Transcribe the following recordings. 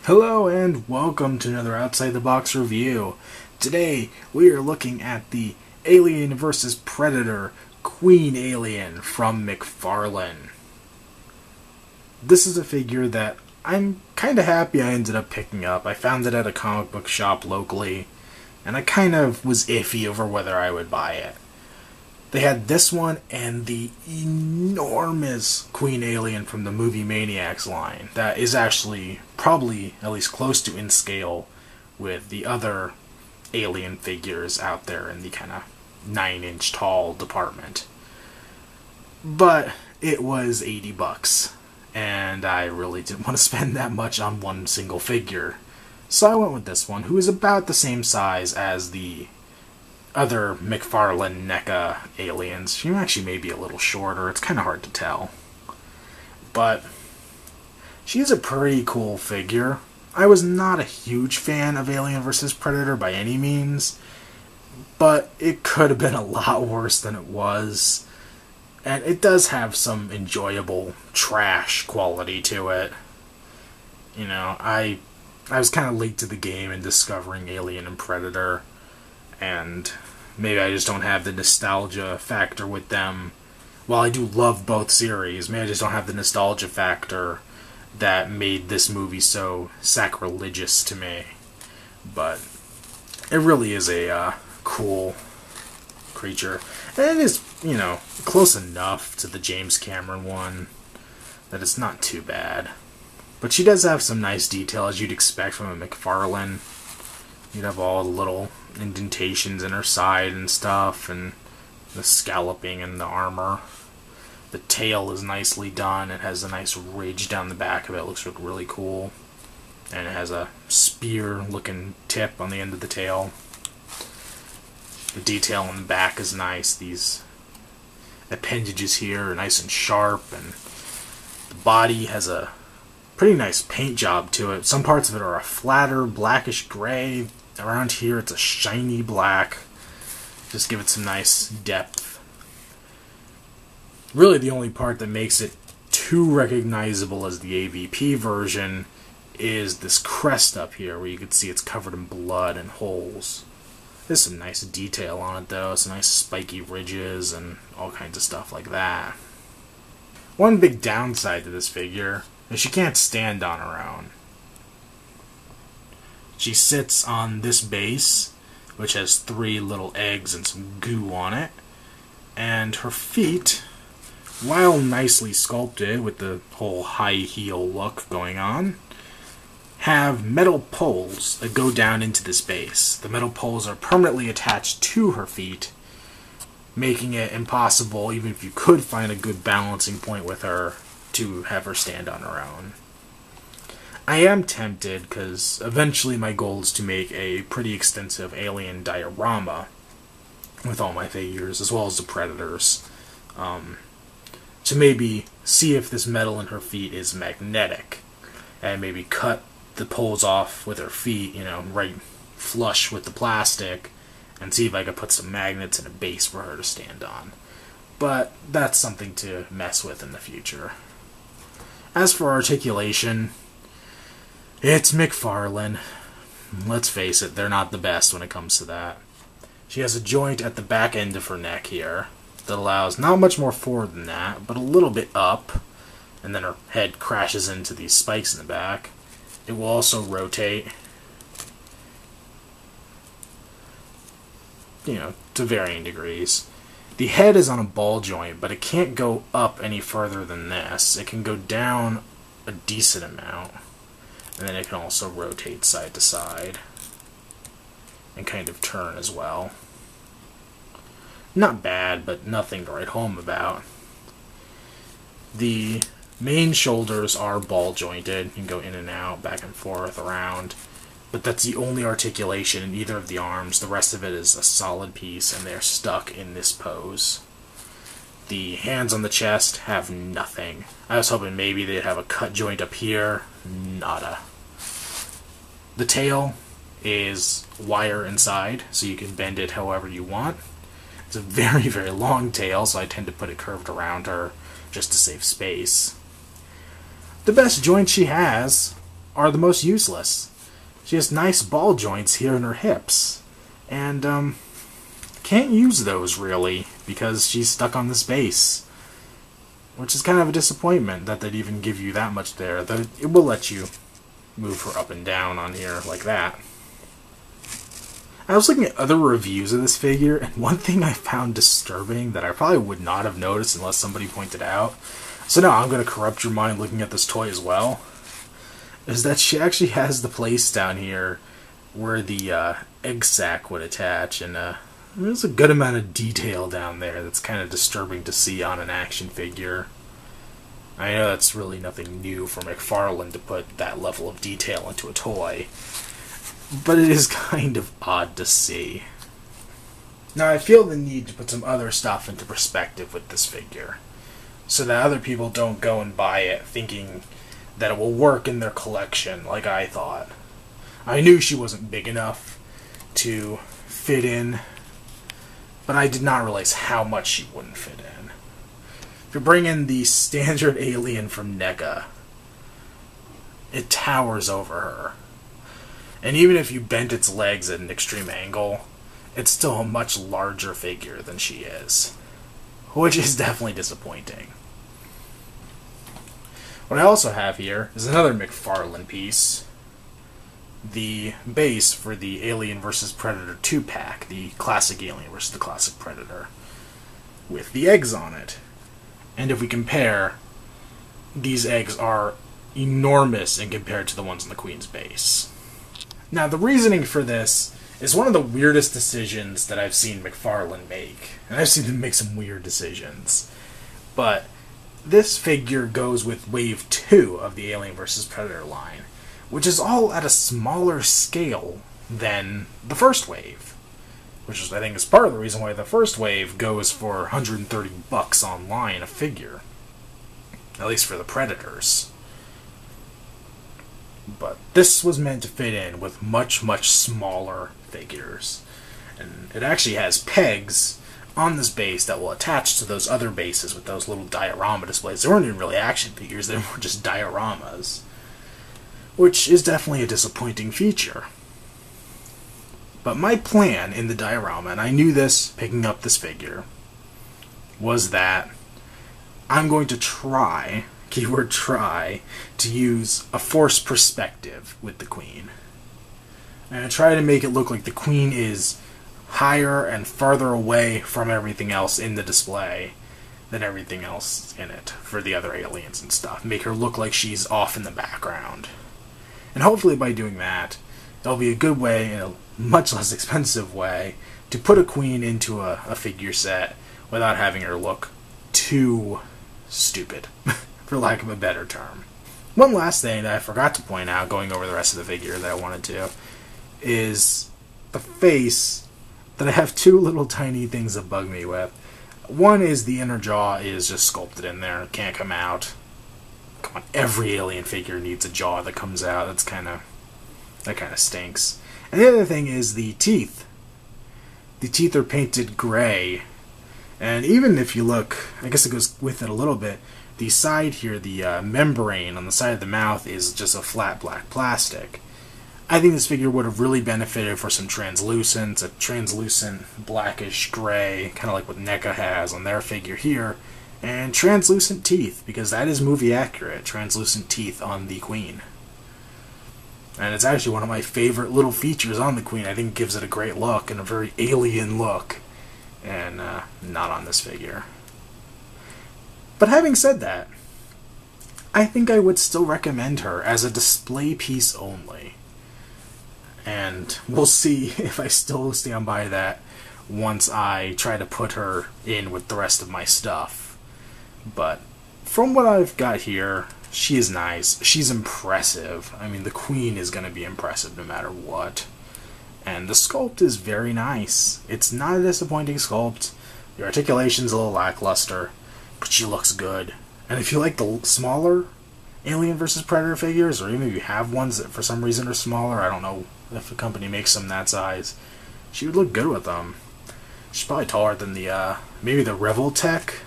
Hello and welcome to another Outside the Box review. Today we are looking at the Alien vs. Predator Queen Alien from McFarlane. This is a figure that I'm kinda happy I ended up picking up. I found it at a comic book shop locally, and I kind of was iffy over whether I would buy it. They had this one and the enormous Queen Alien from the movie Maniacs line that is actually probably at least close to in scale with the other Alien figures out there in the kind of 9-inch tall department. But it was $80, and I really didn't want to spend that much on one single figure. So I went with this one, who is about the same size as the other McFarlane NECA aliens. She actually may be a little shorter. It's kind of hard to tell. But she's a pretty cool figure. I was not a huge fan of Alien vs. Predator by any means, but it could have been a lot worse than it was. And it does have some enjoyable trash quality to it. You know, I was kind of late to the game in discovering Alien and Predator, and maybe I just don't have the nostalgia factor with them. While I do love both series, maybe I just don't have the nostalgia factor that made this movie so sacrilegious to me. But it really is a cool creature. And it is, you know, close enough to the James Cameron one that it's not too bad. But she does have some nice detail, as you'd expect from a McFarlane. You'd have all the little indentations in her side and stuff, and the scalloping in the armor. The tail is nicely done. It has a nice ridge down the back of it. It looks really cool. And it has a spear-looking tip on the end of the tail. The detail on the back is nice. These appendages here are nice and sharp, and the body has a pretty nice paint job to it. Some parts of it are a flatter, blackish gray. Around here it's a shiny black. Just give it some nice depth. Really the only part that makes it too recognizable as the AVP version is this crest up here, where you can see it's covered in blood and holes. There's some nice detail on it though, some nice spiky ridges and all kinds of stuff like that. One big downside to this figure is she can't stand on her own. She sits on this base, which has 3 little eggs and some goo on it, and her feet, while nicely sculpted with the whole high heel look going on, have metal poles that go down into this base. The metal poles are permanently attached to her feet, making it impossible, even if you could find a good balancing point with her, to have her stand on her own. I am tempted, because eventually my goal is to make a pretty extensive Alien diorama with all my figures, as well as the Predators, to maybe see if this metal in her feet is magnetic, and maybe cut the poles off with her feet, you know, right flush with the plastic, and see if I could put some magnets in a base for her to stand on. But that's something to mess with in the future. As for articulation, it's McFarlane. Let's face it, they're not the best when it comes to that. She has a joint at the back end of her neck here that allows not much more forward than that, but a little bit up, and then her head crashes into these spikes in the back. It will also rotate, you know, to varying degrees. The head is on a ball joint, but it can't go up any further than this. It can go down a decent amount, and then it can also rotate side to side and kind of turn as well. Not bad, but nothing to write home about. The main shoulders are ball jointed. You can go in and out, back and forth, around. But that's the only articulation in either of the arms. The rest of it is a solid piece, and they're stuck in this pose. The hands on the chest have nothing. I was hoping maybe they'd have a cut joint up here. Nada. The tail is wire inside, so you can bend it however you want. It's a very, very long tail, so I tend to put it curved around her just to save space. The best joints she has are the most useless. She has nice ball joints here in her hips, and can't use those really because she's stuck on this base, which is kind of a disappointment that they'd even give you that much there. It will let you move her up and down on here like that. I was looking at other reviews of this figure, and one thing I found disturbing that I probably would not have noticed unless somebody pointed out, so now I'm going to corrupt your mind looking at this toy as well, is that she actually has the place down here where the egg sac would attach, and there's a good amount of detail down there that's kind of disturbing to see on an action figure. I know that's really nothing new for McFarlane to put that level of detail into a toy, but it is kind of odd to see. Now, I feel the need to put some other stuff into perspective with this figure, so that other people don't go and buy it thinking that it will work in their collection like I thought. I knew she wasn't big enough to fit in, but I did not realize how much she wouldn't fit in. If you bring in the standard alien from NECA, it towers over her. And even if you bent its legs at an extreme angle, it's still a much larger figure than she is, which is definitely disappointing. What I also have here is another McFarlane piece, the base for the Alien vs. Predator 2-pack, the classic Alien vs. the classic Predator, with the eggs on it. And if we compare, these eggs are enormous in compared to the ones on the Queen's base. Now, the reasoning for this is one of the weirdest decisions that I've seen McFarlane make. And I've seen them make some weird decisions. But this figure goes with Wave 2 of the Alien vs. Predator line, which is all at a smaller scale than the first wave. Which is, I think, is part of the reason why the first wave goes for $130 online a figure. At least for the Predators. But this was meant to fit in with much, much smaller figures. And it actually has pegs on this base that will attach to those other bases with those little diorama displays. They weren't even really action figures, they were just dioramas. Which is definitely a disappointing feature. But my plan in the diorama, and I knew this picking up this figure, was that I'm going to try, keyword try, to use a forced perspective with the Queen. And I try to make it look like the Queen is higher and farther away from everything else in the display than everything else in it for the other aliens and stuff. Make her look like she's off in the background. And hopefully by doing that, it'll be a good way, and a much less expensive way, to put a Queen into a figure set without having her look too stupid, for lack of a better term. One last thing that I forgot to point out, going over the rest of the figure that I wanted to, is the face that I have two little tiny things that bug me with. One is the inner jaw is just sculpted in there, it can't come out. Come on, every alien figure needs a jaw that comes out. That kind of stinks. And the other thing is the teeth. The teeth are painted gray, and even if you look, I guess it goes with it a little bit, the side here, the membrane on the side of the mouth is just a flat black plastic. I think this figure would have really benefited for some translucence, a translucent blackish gray, kind of like what NECA has on their figure here, and translucent teeth, because that is movie accurate, translucent teeth on the Queen. And it's actually one of my favorite little features on the Queen. I think it gives it a great look, and a very alien look, and not on this figure. But having said that, I think I would still recommend her as a display piece only. And we'll see if I still stand by that once I try to put her in with the rest of my stuff. But from what I've got here, she is nice. She's impressive. I mean, the Queen is going to be impressive no matter what. And the sculpt is very nice. It's not a disappointing sculpt. The articulation's a little lackluster, but she looks good. And if you like the smaller Alien vs. Predator figures, or even if you have ones that for some reason are smaller, I don't know if a company makes them that size, she would look good with them. She's probably taller than the, maybe the Revoltech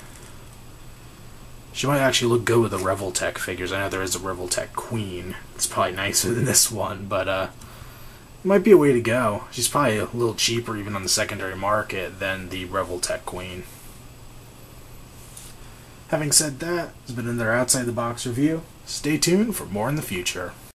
She might actually look good with the Revoltech figures. I know there is a Revoltech Queen. It's probably nicer than this one, but it might be a way to go. She's probably a little cheaper even on the secondary market than the Revoltech Queen. Having said that, it's been another Outside the Box review. Stay tuned for more in the future.